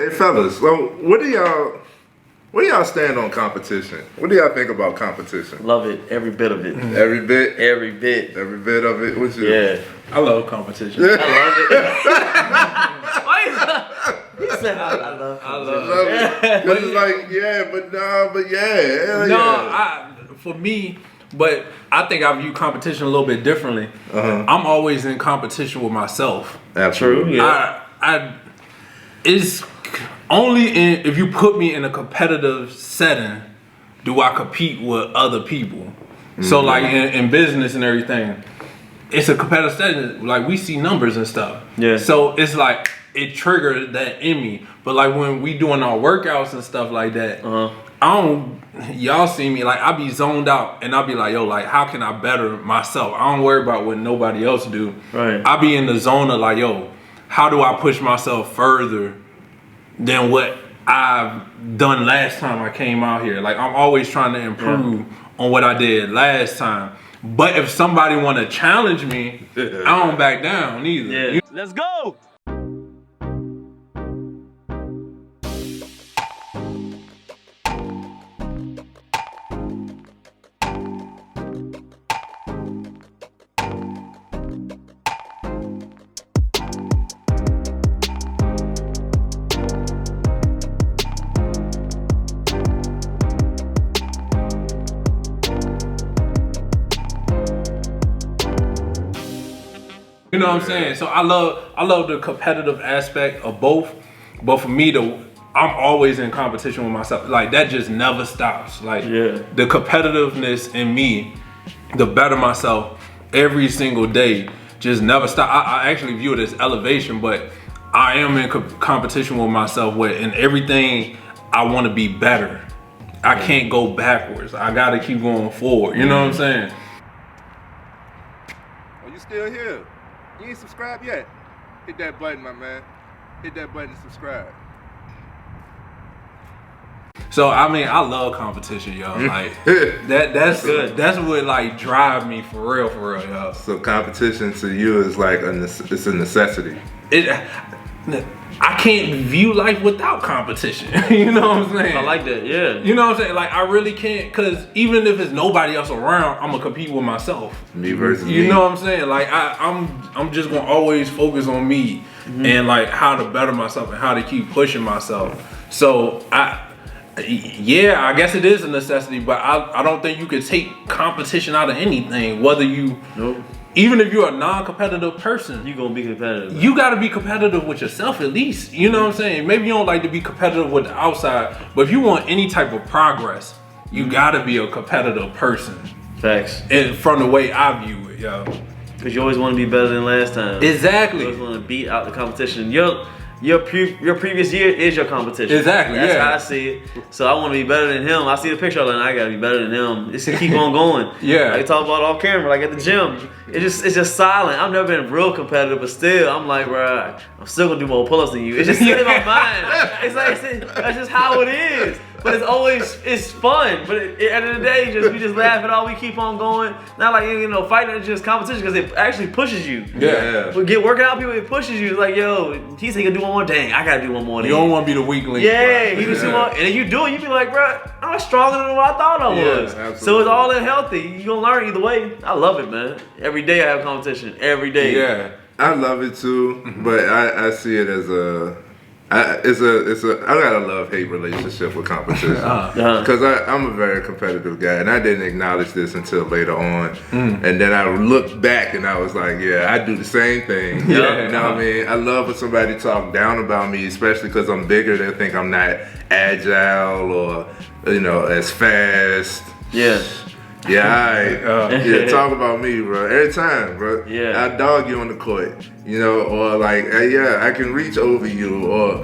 Hey fellas, so where do y'all stand on competition? What do y'all think about competition? Love it, every bit of it. Every bit? Every bit. Every bit of it? What's you? Yeah. I love competition. I love it. Why is that? He said I love it. I love it. But it's like, yeah, but yeah. Hell No, yeah. for me, but I think I view competition a little bit differently. I'm always in competition with myself. Absolutely. Yeah. It's only if you put me in a competitive setting do I compete with other people. So like in business and everything, it's a competitive setting. Like we see numbers and stuff. Yeah. So it's like it triggers that in me. But like when we doing our workouts and stuff like that, y'all see me, like I be zoned out and I'll be like, yo, like how can I better myself? I don't worry about what nobody else do. Right. I be in the zone of like, yo, how do I push myself further than what I've done last time I came out here? Like I'm always trying to improve on what I did last time. But if somebody want to challenge me, I don't back down either. Yeah. Let's go. You know what I'm saying? So I love the competitive aspect of both, but for me I'm always in competition with myself. Like that just never stops. Like the competitiveness in me, the better myself every single day, just never stop. I actually view it as elevation, but I am in competition with myself where in everything I want to be better. I can't go backwards. I gotta keep going forward. You know what I'm saying? Are you still here? You ain't subscribed yet? Hit that button, my man. Hit that button to subscribe. So I mean, I love competition, yo. Like that's good. That's what like drive me for real, yo. So competition to you is like it's a necessity. I can't view life without competition. You know what I'm saying? I like that, yeah. You know what I'm saying? Like I really can't, cause even if it's nobody else around, I'm gonna compete with myself. Me versus me. You know what I'm saying? Like I'm just gonna always focus on me and like how to better myself and how to keep pushing myself. So I guess it is a necessity, but I don't think you could take competition out of anything. Whether you, even if you're a non-competitive person, you gonna be competitive. You gotta be competitive with yourself at least. You know what I'm saying? Maybe you don't like to be competitive with the outside, but if you want any type of progress, you gotta be a competitive person. Facts. And from the way I view it, yo. Because you always want to be better than last time. Exactly. You always want to beat out the competition. Your previous year is your competition. Exactly. That's how I see it. So I want to be better than him. I see the picture, and I gotta be better than him. Just to keep on going. Like talk about off camera, like at the gym. It's just silent. I've never been real competitive, but still, I'm like, bro, I'm still gonna do more pull-ups than you. It's just in my mind. It's like that's just how it is. But it's fun. But at the end of the day, we just laugh it all. We keep on going. Not like fighting is just competition because it actually pushes you. Yeah. We get working out people, it pushes you. It's like, yo, he said he can do one more. Dang, I gotta do one more. You don't want to be the weak link. Yeah, he can do more, and then you do it. You be like, bro, I'm stronger than what I thought I was. Absolutely. So it's all in healthy. You gonna learn either way. I love it, man. Every day I have competition. Every day. Yeah, I love it too, but I see it as I got a love-hate relationship with competition because I'm a very competitive guy, and I didn't acknowledge this until later on, and then I looked back and I was like, yeah, I do the same thing. You know what I mean? I love when somebody talk down about me, especially because I'm bigger. They think I'm not agile or as fast. Yeah. Yeah, talk about me, bro. Every time, bro. Yeah. I dog you on the court, or like, I can reach over you, or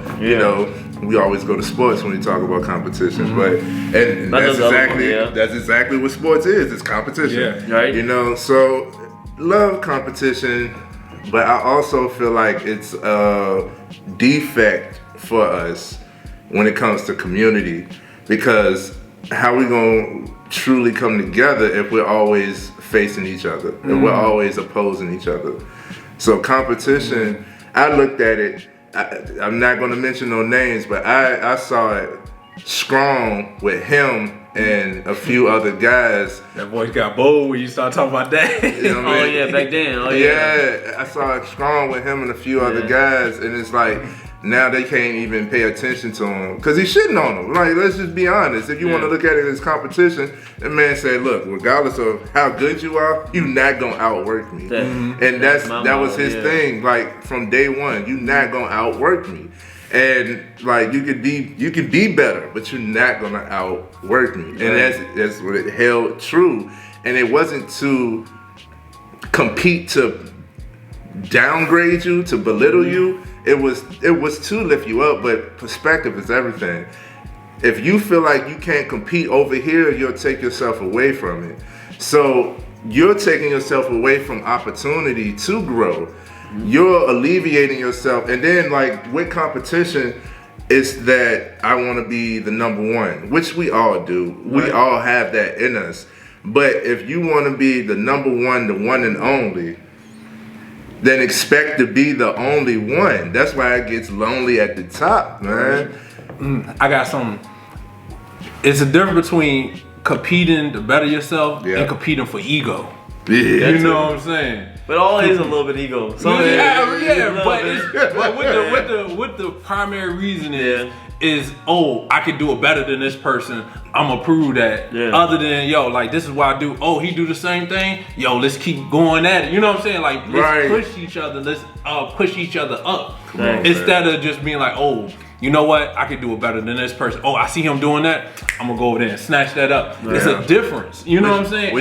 we always go to sports when we talk about competition, but that's exactly what sports is. It's competition, right? So love competition, but I also feel like it's a defect for us when it comes to community, because how we gonna truly come together if we're always facing each other, if we're always opposing each other? So competition, I looked at it, I'm not going to mention no names, but I saw it strong with him and a few other guys. That voice got bold when you start talking about that. You know what I mean? Yeah, back then. Yeah, I saw it strong with him and a few other guys, and it's like now they can't even pay attention to him because he's shitting on them. Like, let's just be honest. If you want to look at it as competition, the man said, "Look, regardless of how good you are, you're not gonna outwork me." And that was his thing. Like from day one, you're not gonna outwork me. And like you could be better, but you're not gonna outwork me. And that's what it held true. And it wasn't to compete to downgrade you, to belittle you. It was to lift you up, but perspective is everything. If you feel like you can't compete over here, you'll take yourself away from it. So you're taking yourself away from opportunity to grow. You're alleviating yourself, and then like with competition, it's that I want to be the number one, which we all do. Right. We all have that in us. But if you want to be the number one, the one and only, then expect to be the only one. That's why it gets lonely at the top, man. I got something. It's a difference between competing to better yourself and competing for ego. Yeah, you know what I'm saying? But always a little bit ego. So but with the primary reason is I could do it better than this person. I'ma prove that. Yeah. Other than like this is what I do. Oh, he do the same thing. Let's keep going at it. You know what I'm saying? Like let's push each other. Let's push each other up instead of just being like, oh, you know what? I could do it better than this person. Oh, I see him doing that. I'm gonna go over there and snatch that up. Yeah. It's a difference. You know what I'm saying?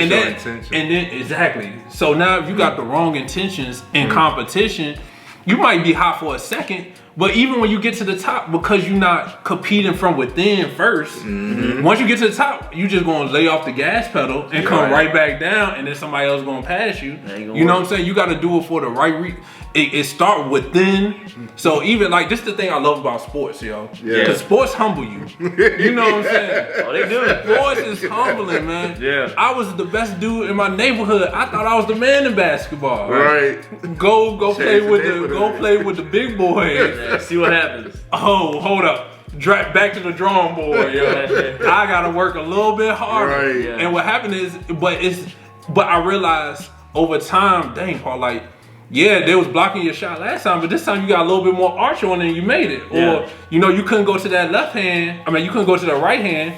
And then exactly. So now if you got the wrong intentions in competition, you might be hot for a second, but even when you get to the top, because you're not competing from within first, once you get to the top, you just gonna lay off the gas pedal and come right back down, and then somebody else gonna pass you. You know what I'm saying? You gotta do it for the right reason. It start within. So even like this is the thing I love about sports, because sports humble you. You know what I'm saying? Oh, they do. Sports is humbling, man. Yeah. I was the best dude in my neighborhood. I thought I was the man in basketball. Right. Go play with the big boys. Yeah, see what happens. Oh, hold up. Back to the drawing board, I gotta work a little bit harder. Right. Yeah. And what happened is, but I realized over time, dang, Paul, like, they was blocking your shot last time, but this time you got a little bit more arch on it and you made it. Or, you couldn't go to that left hand. I mean, you couldn't go to the right hand,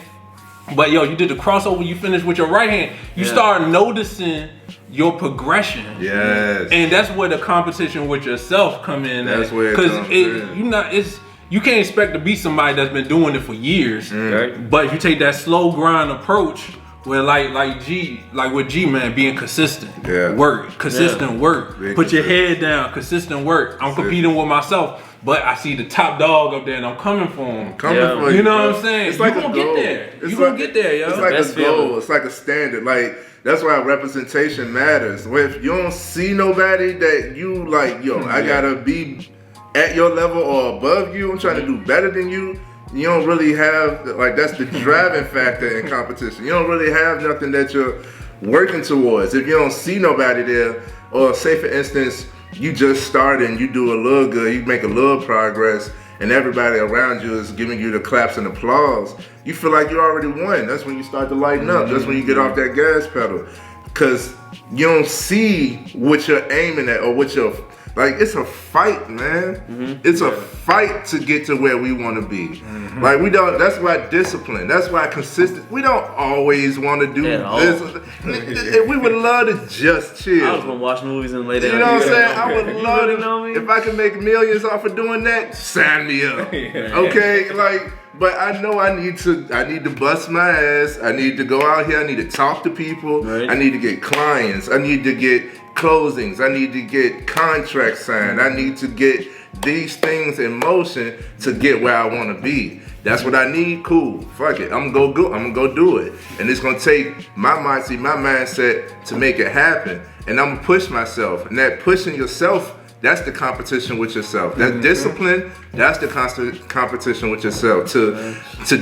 but you did the crossover, you finished with your right hand. You start noticing your progression. Yes. And that's where the competition with yourself come in. That's where it comes in. You can't expect to be somebody that's been doing it for years. But if you take that slow grind approach, where like with G, man, being consistent. Work. Consistent work. Put your head down, consistent work. I'm competing with myself, but I see the top dog up there and I'm coming for him. You know what I'm saying? It's like you gonna get there. You gonna get there, yo. It's like a goal. It's like a standard. Like, that's why representation matters. If you don't see nobody that you like, I gotta be at your level or above you, I'm trying to do better than you. You don't really have, like, that's the driving factor in competition. You don't really have nothing that you're working towards. If you don't see nobody there, or say for instance, you just started and you do a little good, you make a little progress, and everybody around you is giving you the claps and applause, you feel like you already won. That's when you start to lighten up. That's when you get off that gas pedal. Because you don't see what you're aiming at or what you're, like, it's a fight, man. It's a fight to get to where we want to be. Like, we don't, that's why discipline, that's why consistent, we don't always want to do this. We would love to just chill. I was going to watch movies and lay down. You know what I'm saying? I would love to, if I could make millions off of doing that, sign me up. Okay? Like, but I know I need to bust my ass. I need to go out here. I need to talk to people. I need to get clients. I need to get closings. I need to get contracts signed. I need to get these things in motion to get where I want to be. That's what I need. Cool. Fuck it. I'm gonna go do it. And it's gonna take my mindset to make it happen. And I'm gonna push myself. And that pushing yourself, that's the competition with yourself. That discipline, that's the constant competition with yourself. To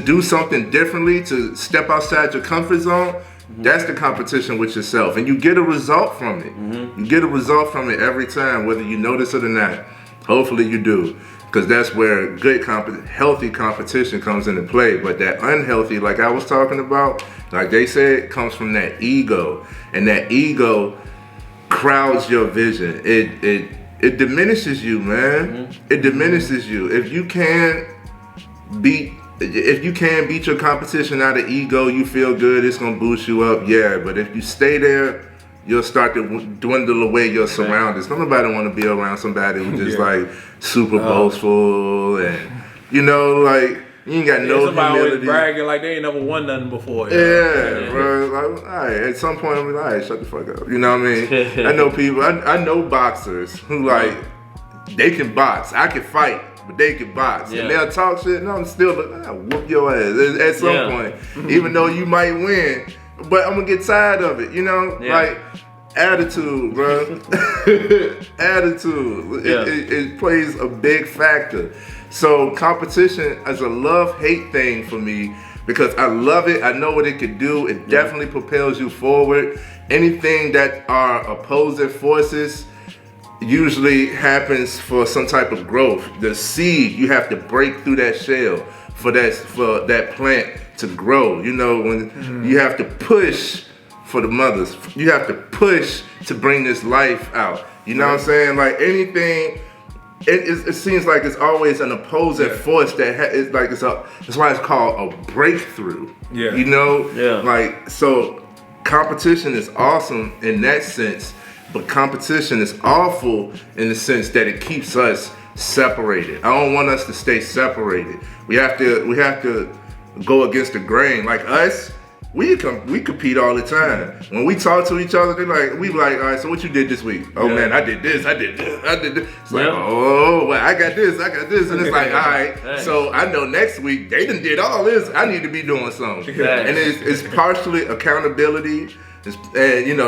do something differently, to step outside your comfort zone, that's the competition with yourself. And you get a result from it. You get a result from it every time, whether you notice it or not. Hopefully you do. because that's where good healthy competition comes into play. But that unhealthy, like I was talking about, like they said, comes from that ego, and that ego crowds your vision. It diminishes you, man. It diminishes you. If you can beat your competition out of ego, you feel good, it's gonna boost you up, yeah. But if you stay there, you'll start to dwindle away your surroundings. Nobody want to be around somebody who's just like super boastful and like you ain't got no somebody humility. Always bragging like they ain't never won nothing before. Yeah, bro. Like, all right, at some point I'm like, all right, shut the fuck up. You know what I mean? I know people. I know boxers who like they can box. I can fight. But they can box, and they'll talk shit, and I'm still like, I'll whoop your ass at some point, even though you might win. But I'm gonna get tired of it, like attitude, bro. Attitude. It plays a big factor. So competition is a love-hate thing for me because I love it. I know what it can do. It definitely propels you forward. Anything that are opposing forces usually happens for some type of growth. The seed, you have to break through that shell for that plant to grow. When you have to push for the mothers, you have to push to bring this life out. You know what I'm saying? Like anything, it seems like it's always an opposing force that that's why it's called a breakthrough. Like, so competition is awesome in that sense. But competition is awful in the sense that it keeps us separated. I don't want us to stay separated. We have to go against the grain. Like us, we compete all the time. When we talk to each other, we like, all right, so what you did this week? Oh man, I did this. It's like, oh, well, I got this. And it's like, all right, so I know next week they done did all this. I need to be doing something. And it's partially accountability. And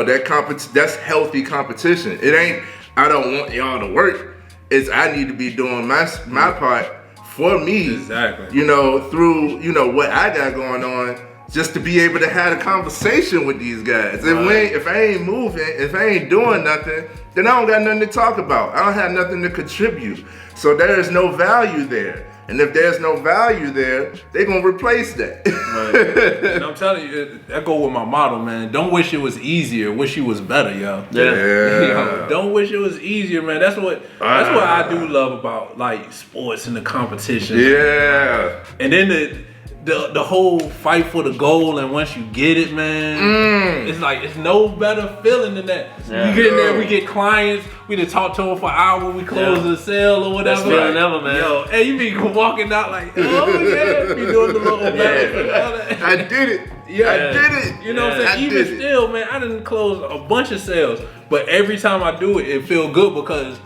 that's healthy competition. It ain't I don't want y'all to work. It's I need to be doing my part for me. Exactly. Through what I got going on, just to be able to have a conversation with these guys. If I ain't moving, if I ain't doing nothing, then I don't got nothing to talk about. I don't have nothing to contribute. So there is no value there. And if there's no value there, they're gonna replace that. And I'm telling you, that go with my motto, man. Don't wish it was easier, wish you was better, yo. Don't wish it was easier, man. That's what I do love about like sports and the competition. Yeah. And then the whole fight for the goal, and once you get it, man, it's like it's no better feeling than that. You get in there, we get clients, we done talk to them for an hour, we close the sale or whatever. Best feeling ever, man. Yo, hey, you be walking out like, oh yeah, be doing the little back. I did it. I did it. You know what I'm saying? Even still, man, I didn't close a bunch of sales, but every time I do it, it feel good because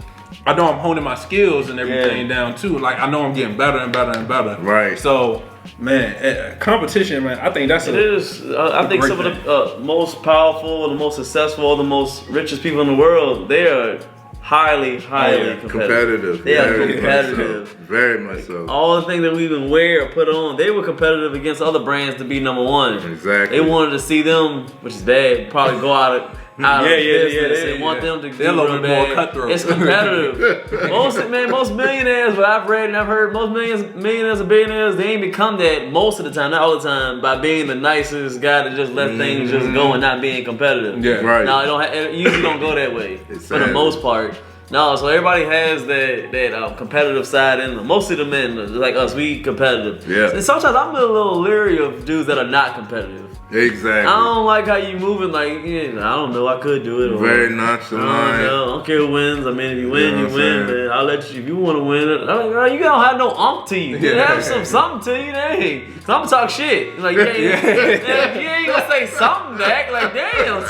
I know I'm honing my skills and everything down too. Like I know I'm getting better and better and better. Right. So, man, competition, man. I think that's it is. I think some of the most powerful, the most successful, the most richest people in the world, they are highly competitive. They are competitive. Very much so. All the things that we even wear or put on, they were competitive against other brands to be number one. Exactly. They wanted to see them, which is bad, probably go out of business and want them to they're a little bit more cutthroat. It's competitive. Most millionaires, what I've read and I've heard, most millionaires and billionaires, they ain't become that most of the time, not all the time, by being the nicest guy that just let things just go and not being competitive. Yeah, right. No, it usually don't go that way for the most part. No, so everybody has that competitive side in them. Most of the men, like us, we competitive. Yeah. And sometimes I'm a little leery of dudes that are not competitive. Exactly. I don't like how you moving like, I don't know, I could do it. Or, very nonchalant. I don't care who wins. I mean, if you win, you win, man. I'll let you, if you want to win it. I'm like, girl, you don't have no to you. You have something to you, dang. Cause I'm gonna talk shit. Like, you ain't gonna say something back. Like, damn,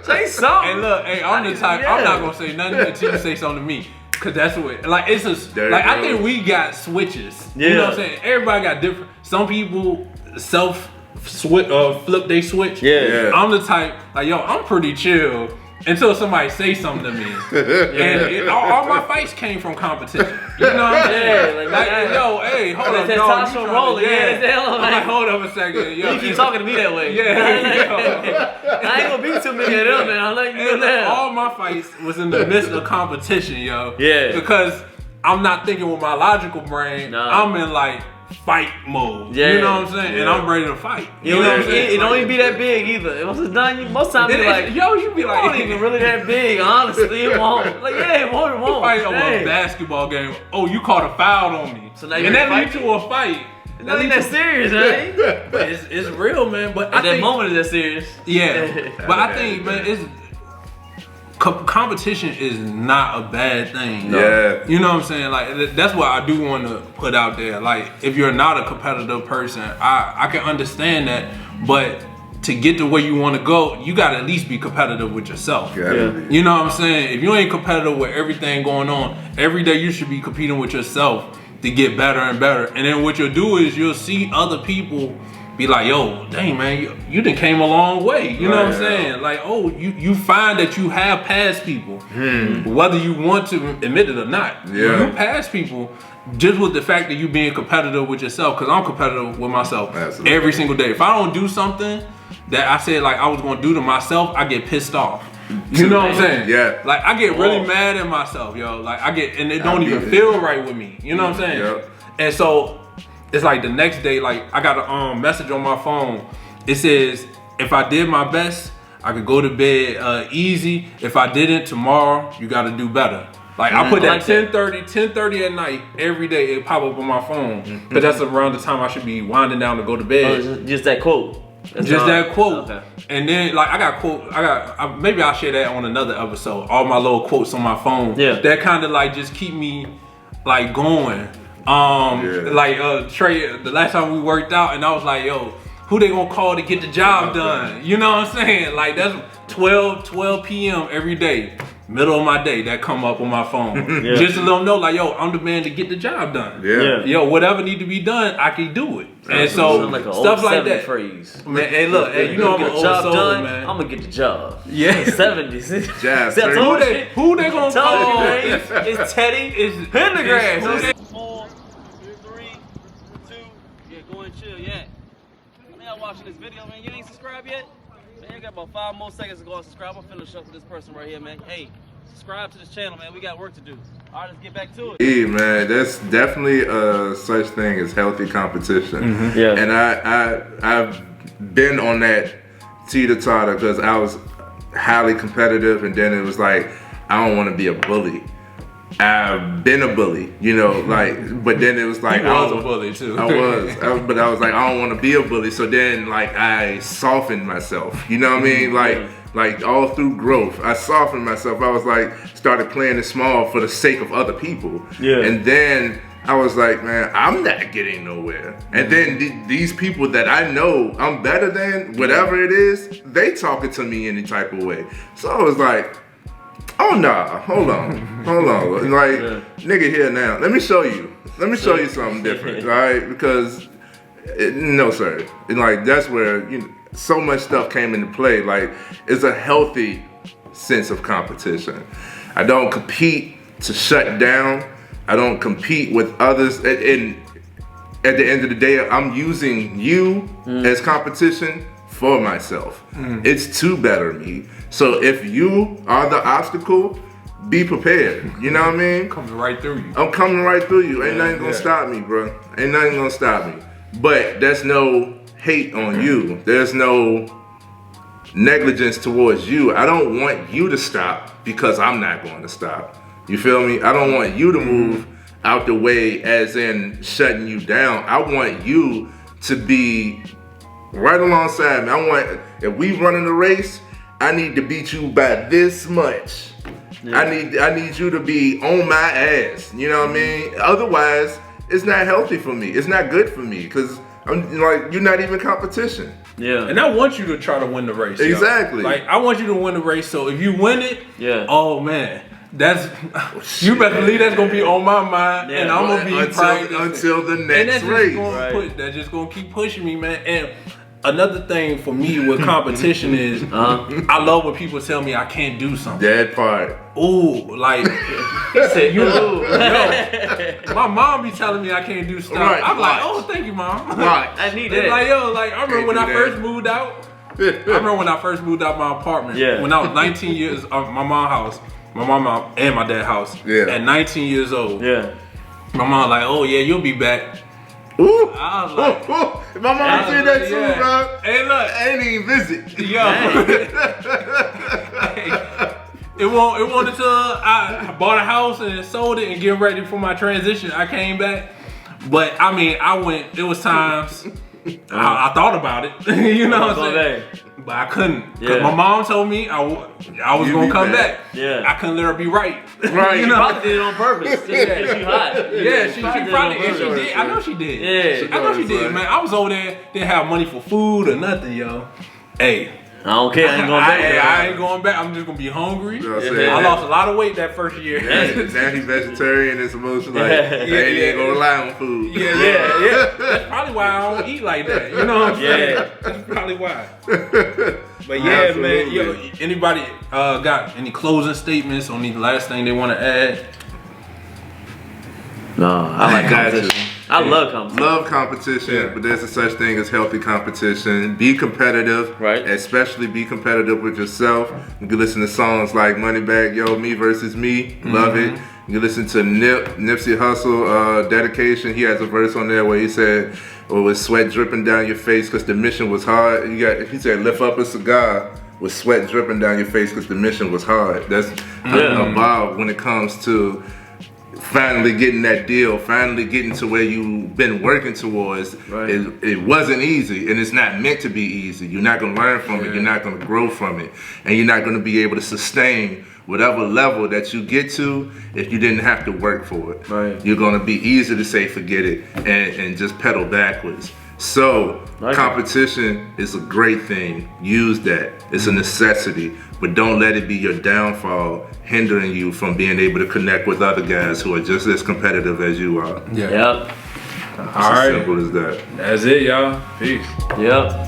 say something. Hey, look, I'm the type, I'm not gonna say nothing until you say something to me. Cause that's what, like, it's just, like, I think we got switches. You know what I'm saying? Everybody got different. Some people flip they switch. Yeah. I'm the type, like, yo, I'm pretty chill until somebody say something to me. And all my fights came from competition. You know what I'm saying? Like, yo, hey, hold up, dog. Testosterone rolling. I'm like, hold up a second. Yo, you keep talking to me that way. I ain't gonna be too many of them, man. I'll let you know that. All my fights was in the midst of competition, yo. Yeah. Because I'm not thinking with my logical brain. I'm in like fight mode. Yeah. You know what I'm saying? And I'm ready to fight. You know what I'm saying? It don't even be that big either. Once it's done, most times you be like, yo, you be like, it won't even really that big. Honestly, it won't. Like, yeah, it won't. Fight over a basketball game. Oh, you caught a foul on me. So now and that leads to a fight. It's not even that serious, right? But it's real, man. But at that moment, is that serious? Yeah. But I think, man, competition is not a bad thing. Yeah. You know what I'm saying? Like, that's what I do want to put out there. Like, if you're not a competitive person, I can understand that. But to get to where you want to go, you got to at least be competitive with yourself. Yeah. You know what I'm saying? If you ain't competitive with everything going on, every day you should be competing with yourself to get better and better. And then what you'll do is you'll see other people be like, yo, dang man, you done came a long way. You know what I'm saying? Like, oh, you find that you have passed people, whether you want to admit it or not. Yeah. You pass people just with the fact that you being competitive with yourself, because I'm competitive with myself every single day. If I don't do something that I said like I was gonna do to myself, I get pissed off. You know what I'm saying? Yeah. Like I get really mad at myself, yo. Like and it don't even feel right with me. You know what I'm saying? Yep. And so it's like the next day, like I got a message on my phone. It says, if I did my best, I could go to bed easy. If I didn't, tomorrow you gotta do better. Like I put that 10:30 at night every day. It pop up on my phone, because that's around the time I should be winding down to go to bed. Oh, just that quote. That quote. Okay. And then like I got maybe I'll share that on another episode. All my little quotes on my phone. Yeah. That kind of like just keep me like going. Like Trey, the last time we worked out, and I was like, yo, who they gonna call to get the job done? You know what I'm saying? Like that's 12 p.m. every day. Middle of my day, that come up on my phone. Just to let them know, like, yo, I'm the man to get the job done. Yo, whatever need to be done, I can do it. And so like stuff like that. Phrase. Man, hey, look, hey, you know I'm an old soul, man. I'm gonna get the job. Yeah, 70s. Jazz. Who they gonna call? It's Teddy. It's Pendergrass. 4, 3, 2. Yeah, go and chill. Yeah. I mean, I'm watching this video, man. You ain't subscribed yet? Man, you got about 5 more seconds to go and subscribe. I'm finna show up to this person right here, man. Hey, subscribe to this channel, man. We got work to do. All right, let's get back to it. Yeah, man, that's definitely such thing as healthy competition. Yeah. And I've been on that teeter-totter because I was highly competitive, and then it was like, I don't want to be a bully. I've been a bully, you know, like, but then it was like, I was a bully too. But I was like, I don't want to be a bully. So then like I softened myself, you know what I mean? Like all through growth, I softened myself. I was like, started playing it small for the sake of other people. Yeah. And then I was like, man, I'm not getting nowhere. And then these people that I know I'm better than, whatever it is, they talking to me any type of way. So I was like, oh nah, hold on. Like, nigga, here now. Let me show you something different, right? Because no, sir. And like that's where so much stuff came into play. Like, it's a healthy sense of competition. I don't compete to shut down. I don't compete with others. And at the end of the day, I'm using you as competition for myself. It's to better me. So if you are the obstacle, be prepared. You know what I mean? Coming right through you. I'm coming right through you. Ain't nothing gonna stop me, bro. Ain't nothing gonna stop me. But there's no hate on you. There's no negligence towards you. I don't want you to stop because I'm not going to stop. You feel me? I don't want you to move out the way as in shutting you down. I want you to be right alongside me. I want, if we running a race, I need to beat you by this much. Yeah. I need you to be on my ass. You know what I mean? Otherwise, it's not healthy for me. It's not good for me because I'm like, you're not even competition. Yeah. And I want you to try to win the race. Exactly. Like I want you to win the race. So if you win it, oh man, that's you better believe that's gonna be on my mind, and I'm gonna be until the next race. That's just gonna keep pushing me, man. And another thing for me with competition is I love when people tell me I can't do something. That part. Ooh, like he said, yo, my mom be telling me I can't do stuff. Right, I'm like, oh, thank you, mom. Right. I need that. Like, yo, like I remember when I first moved out. My apartment. Yeah. When I was 19 years of my mom's house. my mama and my dad's house. Yeah. At 19 years old. Yeah. My mom like, oh yeah, you'll be back. Ooh. I was like, my mom said that too, yeah. bro. Hey, look, I ain't even visit. yo. It wanted to. I bought a house and sold it and get ready for my transition. I came back, but I mean, I went. It was times I thought about it. You know what I'm saying? But I couldn't. Cause my mom told me I was gonna come back. Yeah. I couldn't let her be right. Right. You probably did it on purpose. Yeah, she hot. Yeah, she probably and she did. I know she did. Yeah. I know she did, man. I was over there, didn't have money for food or nothing, yo. Hey. I don't care. I ain't going back. I ain't going back. I'm just gonna be hungry. You know what I'm I saying? lost a lot of weight that first year. Now he's vegetarian and some emotion like, he ain't gonna rely on food. Yeah. That's probably why I don't eat like that. You know what I'm saying? That's probably why. But yeah, Absolutely. man. Yo, anybody got any closing statements on the last thing they want to add? No, I like competition. I love competition. Love competition, but there's a such thing as healthy competition. Be competitive, right? Especially be competitive with yourself. You can listen to songs like Moneybagg Yo, Me Versus Me, love it. You can listen to Nipsey Hussle, Dedication. He has a verse on there where he said, with sweat dripping down your face because the mission was hard. He said, lift up a cigar with sweat dripping down your face because the mission was hard. That's a vibe when it comes to finally getting that deal, finally getting to where you've been working towards. Right. It wasn't easy, and it's not meant to be easy. You're not gonna learn from it, you're not gonna grow from it, and you're not gonna be able to sustain whatever level that you get to if you didn't have to work for it. Right. You're gonna be easy to say forget it and just pedal backwards. So competition is a great thing. Use that. It's a necessity, but don't let it be your downfall, hindering you from being able to connect with other guys who are just as competitive as you are. Yeah. Yep. It's as simple as that. That's it, y'all. Peace. Yep.